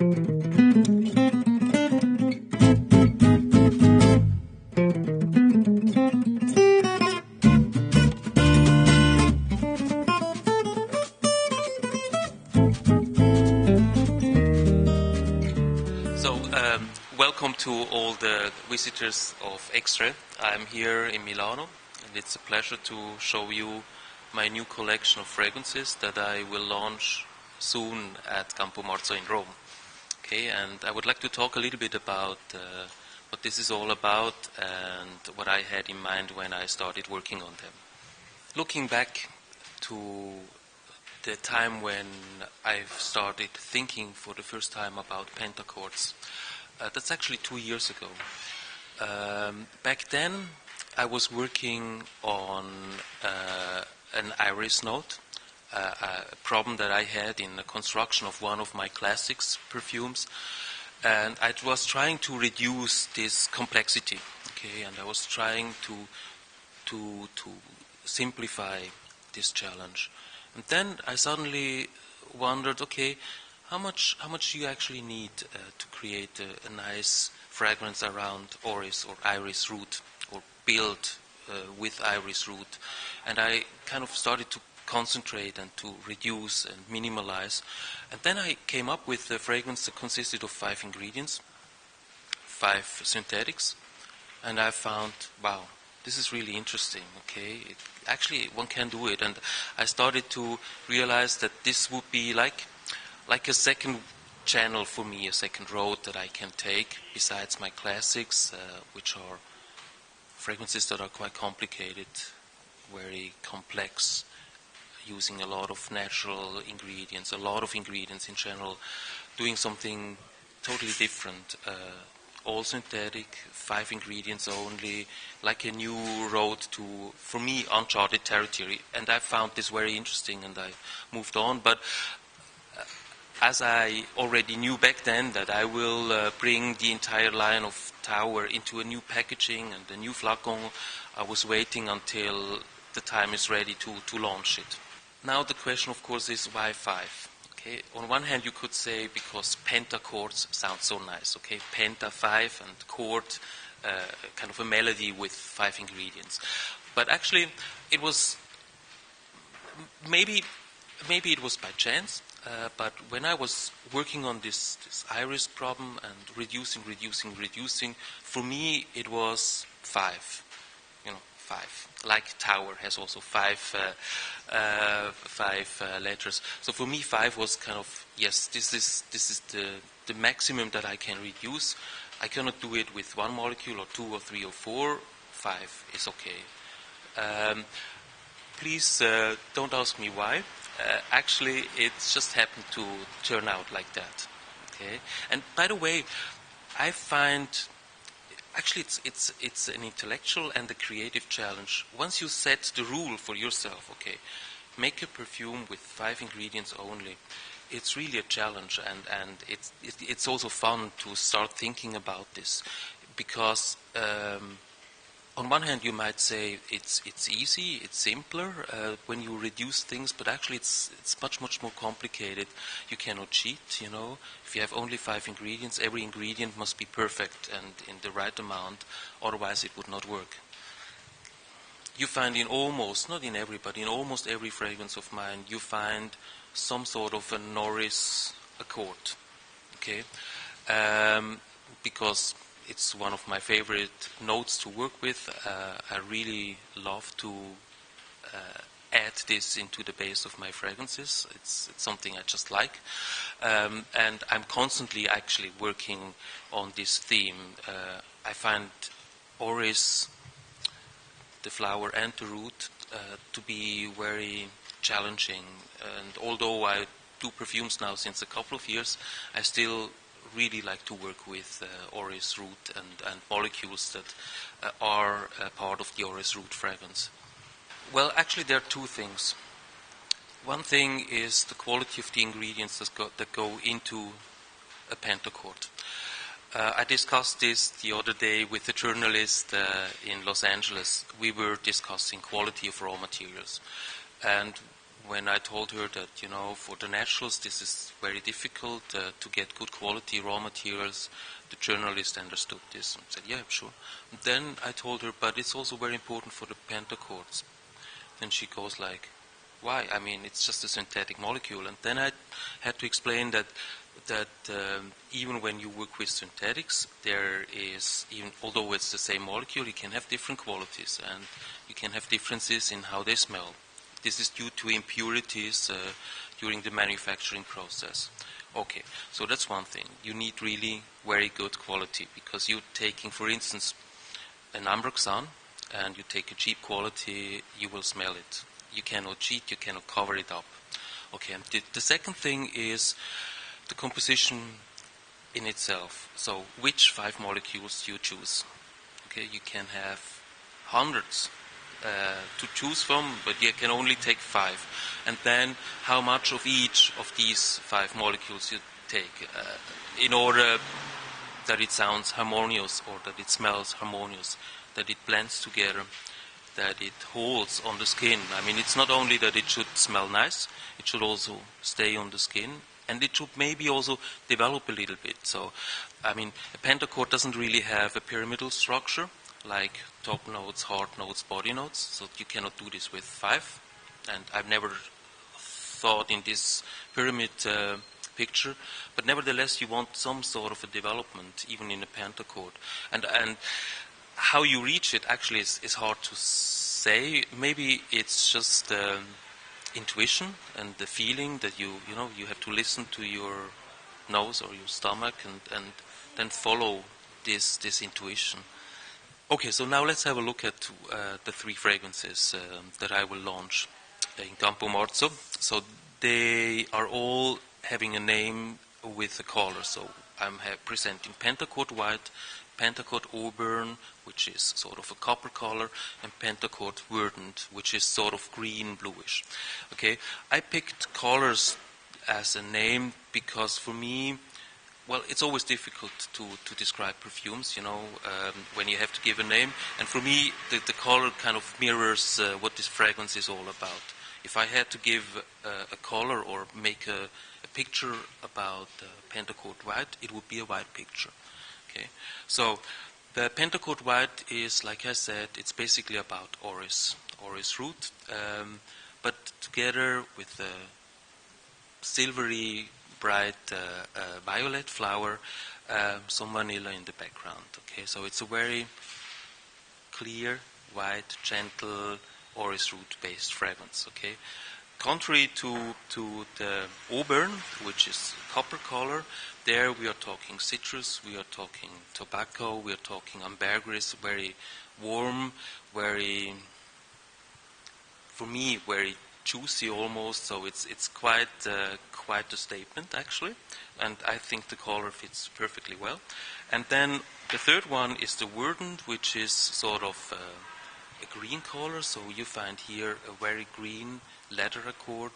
Welcome to all the visitors of Extra. I'm here in Milano, and it's a pleasure to show you my new collection of fragrances that I will launch soon at Campo Marzo in Rome. Okay, and I would like to talk a little bit about what this is all about and what I had in mind when I started working on them. Looking back to the time when I've started thinking for the first time about Pentachords, that's actually 2 years ago. Back then, I was working on an iris note, a problem that I had in the construction of one of my classics perfumes, and I was trying to reduce this complexity. Okay, and I was trying to simplify this challenge. And then I suddenly wondered, okay, how much do you actually need to create a nice fragrance around orris or iris root, or build with iris root? And I kind of started to concentrate and to reduce and minimalize. And then I came up with a fragrance that consisted of 5 ingredients, 5 synthetics, and I found, wow, this is really interesting. Okay, actually one can do it, and I started to realize that this would be like a second channel for me, a second road that I can take besides my classics, which are fragrances that are quite complicated, very complex, using a lot of natural ingredients, a lot of ingredients in general, doing something totally different, all synthetic, 5 ingredients only, like a new road to, for me, uncharted territory. And I found this very interesting, and I moved on. But as I already knew back then that I will bring the entire line of Tower into a new packaging and a new flacon, I was waiting until the time is ready to launch it. Now the question, of course, is why 5? Okay, on one hand you could say because Pentachords sounds so nice. Okay, Penta 5 and chord, kind of a melody with 5 ingredients. But actually, it was maybe it was by chance. But when I was working on this iris problem and reducing, for me it was 5. 5. Like Tower has also 5 letters. So for me 5 was kind of, yes, this is the maximum that I can reduce. I cannot do it with 1 molecule or 2 or 3 or 4. 5 is okay. Please don't ask me why. Actually, it just happened to turn out like that. Okay, and by the way, I find actually it's an intellectual and a creative challenge. Once you set the rule for yourself, okay, make a perfume with 5 ingredients only. It's really a challenge, and it's also fun to start thinking about this, because on one hand, you might say it's easy, it's simpler when you reduce things, but actually it's much more complicated. You cannot cheat, If you have only 5 ingredients, every ingredient must be perfect and in the right amount, otherwise it would not work. You find in almost, not in every, but in almost every fragrance of mine, you find some sort of a Norris accord, okay? Because it's one of my favorite notes to work with. I really love to add this into the base of my fragrances. It's something I just like. And I'm constantly actually working on this theme. I find orris, the flower and the root, to be very challenging. And although I do perfumes now since a couple of years, I still really like to work with orris root and molecules that are part of the orris root fragrance. Well, actually there are 2 things. One thing is the quality of the ingredients that go into a pentachord. I discussed this the other day with a journalist in Los Angeles. We were discussing quality of raw materials. And when I told her that, for the naturals this is very difficult to get good quality raw materials, the journalist understood this and said, yeah, sure. And then I told her, but it's also very important for the pentachords. Then she goes like, why? I mean, it's just a synthetic molecule. And then I had to explain that even when you work with synthetics, there is, even although it's the same molecule, you can have different qualities and you can have differences in how they smell. This is due to impurities during the manufacturing process. Okay, so that's one thing. You need really very good quality because you're taking, for instance, an ambroxan and you take a cheap quality, you will smell it. You cannot cheat, you cannot cover it up. Okay, and the second thing is the composition in itself. So which 5 molecules you choose. Okay, you can have hundreds to choose from, but you can only take 5. And then how much of each of these 5 molecules you take in order that it sounds harmonious or that it smells harmonious, that it blends together, that it holds on the skin. I mean, it's not only that it should smell nice, it should also stay on the skin, and it should maybe also develop a little bit. So, I mean, a pentachord doesn't really have a pyramidal structure, like top notes, heart notes, body notes, so you cannot do this with 5. And I've never thought in this pyramid picture, but nevertheless you want some sort of a development, even in a pentachord. And how you reach it actually is hard to say. Maybe it's just intuition and the feeling that you have to listen to your nose or your stomach and then follow this intuition. Okay, so now let's have a look at the 3 fragrances that I will launch in Campo Morzo. So they are all having a name with a color. So I'm presenting Pentachord White, Pentachord Auburn, which is sort of a copper color, and Pentachord Verdant, which is sort of green bluish. Okay, I picked colors as a name because for me, well, it's always difficult to describe perfumes, when you have to give a name. And for me, the color kind of mirrors what this fragrance is all about. If I had to give a color or make a picture about Pentachord White, it would be a white picture. Okay, so the Pentachord White is, like I said, it's basically about orris root, but together with the silvery, bright violet flower, some vanilla in the background. Okay, so it's a very clear, white, gentle orris root-based fragrance. Okay, contrary to the Auburn, which is copper color, there we are talking citrus, we are talking tobacco, we are talking ambergris, very warm, very, for me, very juicy almost. So it's quite a statement actually, and I think the color fits perfectly well. And then the third one is the Verdant, which is sort of a green color. So you find here a very green leather accord,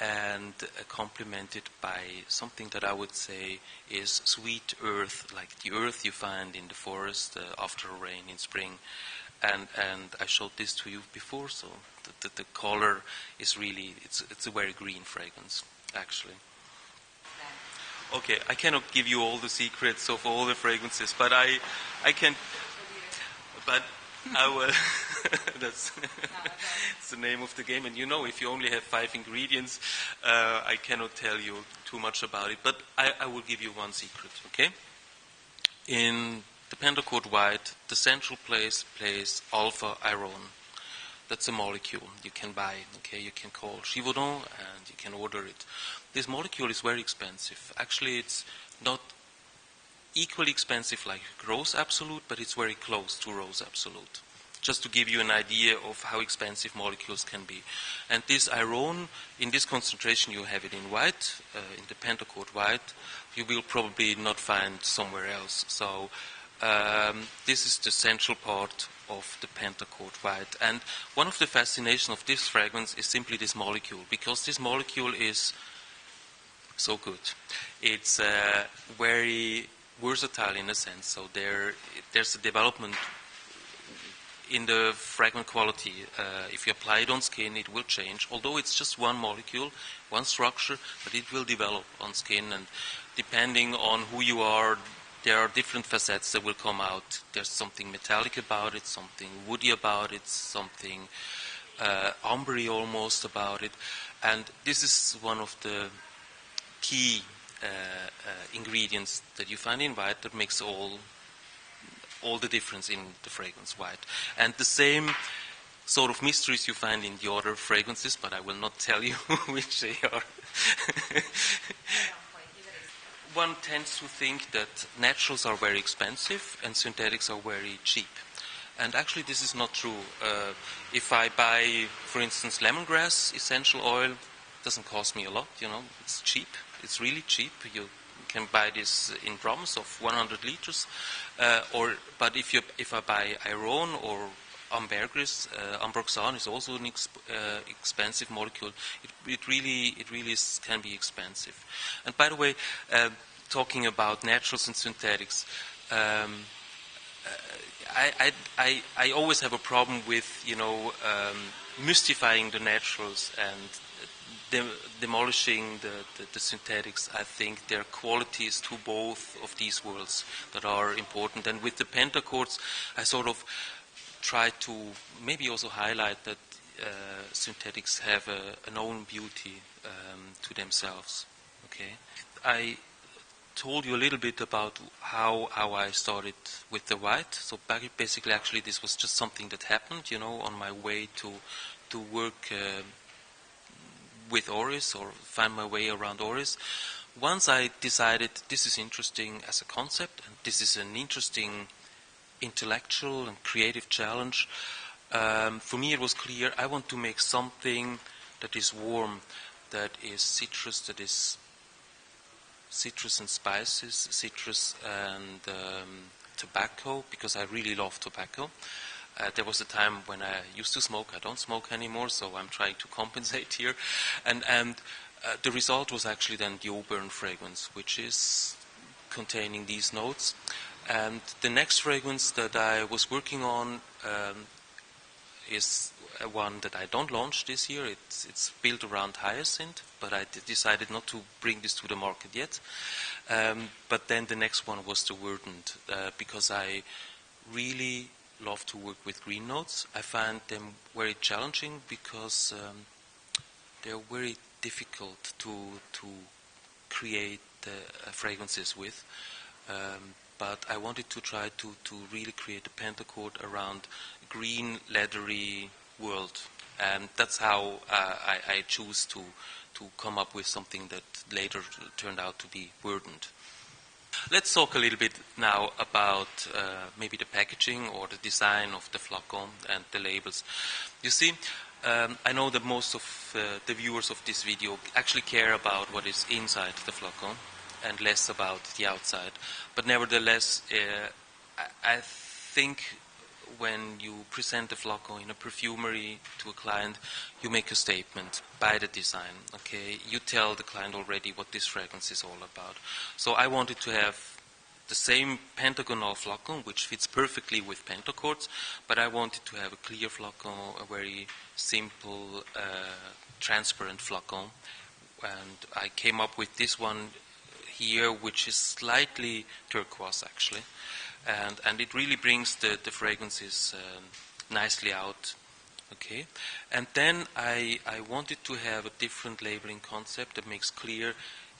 and complemented by something that I would say is sweet earth, like the earth you find in the forest after a rain in spring. And I showed this to you before, so the color is really, it's a very green fragrance, actually. Okay, I cannot give you all the secrets of all the fragrances, but I can, but I will. That's it's the name of the game, and if you only have 5 ingredients, I cannot tell you too much about it. But I will give you one secret. Okay, in the Pentachord White, the central place plays alpha iron. That's a molecule you can buy. Okay, you can call Givaudan and you can order it. This molecule is very expensive. Actually, it's not equally expensive like Rose Absolute, but it's very close to Rose Absolute. Just to give you an idea of how expensive molecules can be. And this iron, in this concentration you have it in white, in the Pentachord White, you will probably not find somewhere else. So this is the central part of the Pentachord White. And one of the fascinations of this fragrance is simply this molecule, because this molecule is so good. It's very versatile in a sense. So there's a development in the fragment quality. If you apply it on skin, it will change. Although it's just one molecule, one structure, but it will develop on skin. And depending on who you are, there are different facets that will come out. There's something metallic about it, something woody about it, something umbery almost about it. And this is one of the key ingredients that you find in white that makes all the difference in the fragrance white. And the same sort of mysteries you find in the other fragrances, but I will not tell you which they are. One tends to think that naturals are very expensive and synthetics are very cheap. And actually this is not true. If I buy, for instance, lemongrass essential oil, it doesn't cost me a lot, it's cheap. It's really cheap. You can buy this in drums of 100 liters. But if I buy iron or ambergris, ambroxan is also an expensive molecule. It really can be expensive. And by the way, talking about naturals and synthetics, I always have a problem with mystifying the naturals and demolishing the synthetics. I think there are qualities to both of these worlds that are important. And with the Pentachords, I sort of try to maybe also highlight that synthetics have an own beauty to themselves. Okay, I told you a little bit about how I started with the white. So basically, actually, this was just something that happened, on my way to work with Oris or find my way around Oris. Once I decided this is interesting as a concept and this is an interesting intellectual and creative challenge, for me it was clear I want to make something that is warm, that is citrus, citrus and spices, citrus and tobacco, because I really love tobacco. There was a time when I used to smoke. I don't smoke anymore, so I'm trying to compensate here. And the result was actually then the Auburn fragrance, which is containing these notes. And the next fragrance that I was working on is one that I don't launch this year. It's built around hyacinth, but I decided not to bring this to the market yet. But then the next one was the verdant, because I really love to work with green notes. I find them very challenging because they're very difficult to create fragrances with. But I wanted to try to really create a pentachord around green, leathery world. And that's how I choose to come up with something that later turned out to be verdant. Let's talk a little bit now about maybe the packaging or the design of the flacon and the labels. You see, I know that most of the viewers of this video actually care about what is inside the flacon and less about the outside. But nevertheless, I think when you present a flacon in a perfumery to a client, you make a statement by the design. Okay, you tell the client already what this fragrance is all about. So I wanted to have the same pentagonal flacon, which fits perfectly with Pentachords, but I wanted to have a clear flacon, a very simple, transparent flacon. And I came up with this one here, which is slightly turquoise actually. And it really brings the fragrances nicely out. Okay, and then I wanted to have a different labeling concept that makes clear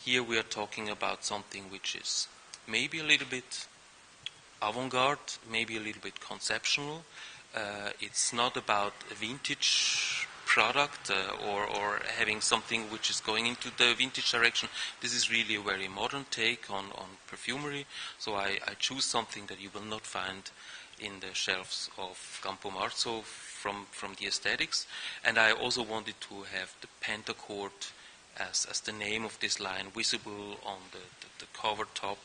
here we are talking about something which is maybe a little bit avant-garde, maybe a little bit conceptual. It's not about a vintage product or having something which is going into the vintage direction. This is really a very modern take on perfumery. So I choose something that you will not find in the shelves of Campo Marzo from the aesthetics. And I also wanted to have the Pentachord as the name of this line visible on the cover top,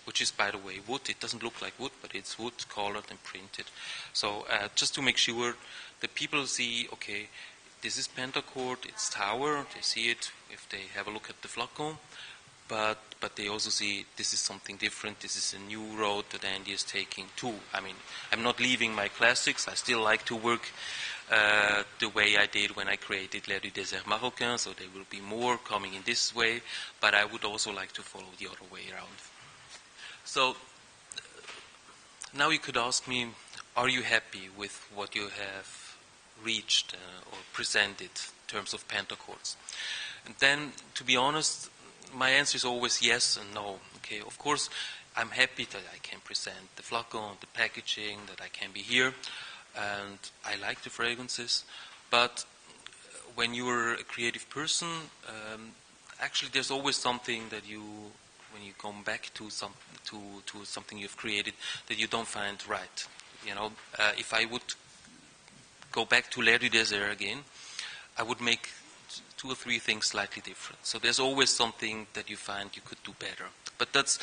which is, by the way, wood. It doesn't look like wood, but it's wood colored and printed. So just to make sure that people see, okay, this is Pentachord, it's Tower, they see it if they have a look at the flacon, but they also see this is something different. This is a new road that Andy is taking too. I mean, I'm not leaving my classics. I still like to work the way I did when I created L'air du désert marocain, so there will be more coming in this way, but I would also like to follow the other way around. So now you could ask me, are you happy with what you have reached or presented in terms of pentachords? And then, to be honest, my answer is always yes and no. Okay, of course, I'm happy that I can present the flacon, the packaging, that I can be here, and I like the fragrances. But when you're a creative person, actually, there's always something that you, when you come back to something you've created, that you don't find right. You know, if I would go back to L'air du désert again, I would make 2 or 3 things slightly different. So there's always something that you find you could do better. But that's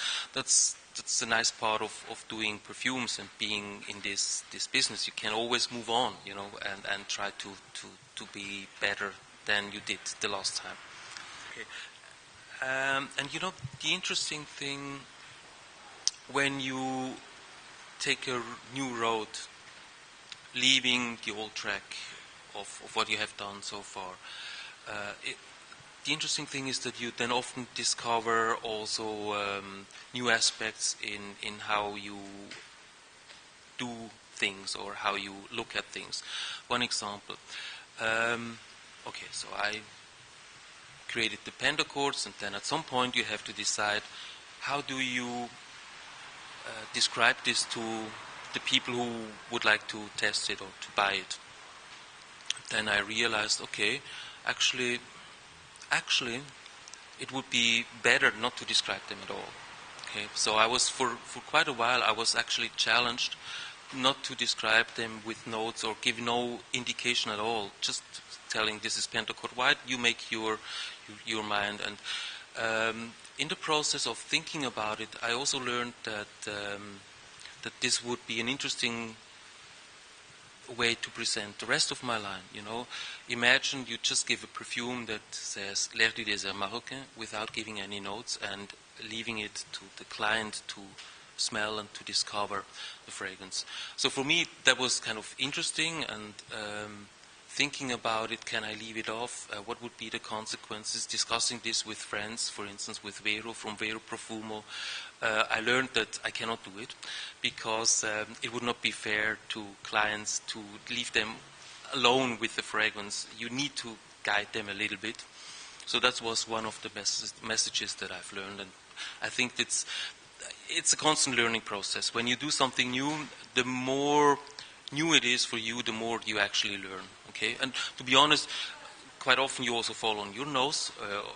the nice part of doing perfumes and being in this business. You can always move on, you know, and try to be better than you did the last time. Okay. And you know, the interesting thing, when you take a new road, leaving the old track of what you have done so far, the interesting thing is that you then often discover also new aspects in how you do things or how you look at things. One example. Okay, so I created the pentachords, and then at some point you have to decide how do you describe this to the people who would like to test it or to buy it. Then I realized, okay, actually, it would be better not to describe them at all. Okay, so I was for quite a while I was actually challenged not to describe them with notes or give no indication at all. Just telling this is pentachord. Why do you make your mind? And in the process of thinking about it, I also learned that that this would be an interesting way to present the rest of my line. You know, imagine you just give a perfume that says L'air du désert marocain without giving any notes and leaving it to the client to smell and to discover the fragrance. So for me that was kind of interesting, and thinking about it, can I leave it off? What would be the consequences? Discussing this with friends, for instance with Vero from Vero Profumo, I learned that I cannot do it because it would not be fair to clients to leave them alone with the fragrance. You need to guide them a little bit. So that was one of the messages that I've learned, and I think it's a constant learning process. When you do something new, the more new it is for you, the more you actually learn. Okay, and to be honest, quite often you also fall on your nose,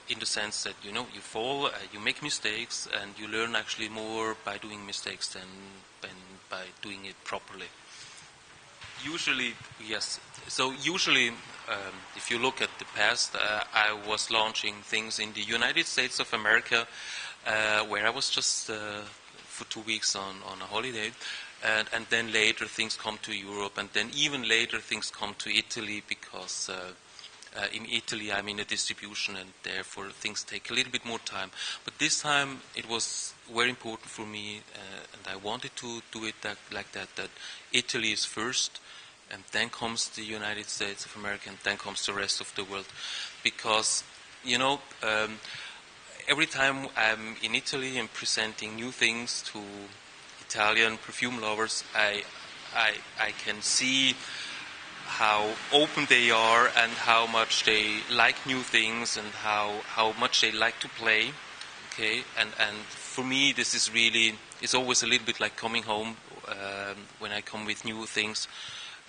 in the sense that, you know, you fall, you make mistakes, and you learn actually more by doing mistakes than by doing it properly. Usually, yes. So usually, if you look at the past, I was launching things in the United States of America, where I was just for 2 weeks on a holiday. And then later things come to Europe, and then even later things come to Italy, because in Italy I'm in a distribution, and therefore things take a little bit more time. But this time it was very important for me, and I wanted to do it like that Italy is first, and then comes the United States of America, and then comes the rest of the world. Because, you know, every time I'm in Italy and presenting new things to Italian perfume lovers, I can see how open they are and how much they like new things and how much they like to play. Okay, and for me this is really, it's always a little bit like coming home when I come with new things,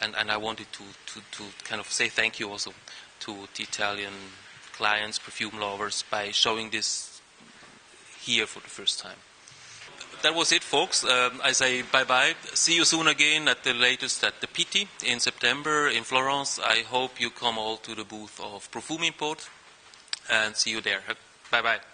and I wanted to kind of say thank you also to the Italian clients, perfume lovers, by showing this here for the first time. That was it, folks. I say bye-bye. See you soon again, at the latest at the Pitti in September in Florence. I hope you come all to the booth of Profumo Import, and see you there. Bye-bye.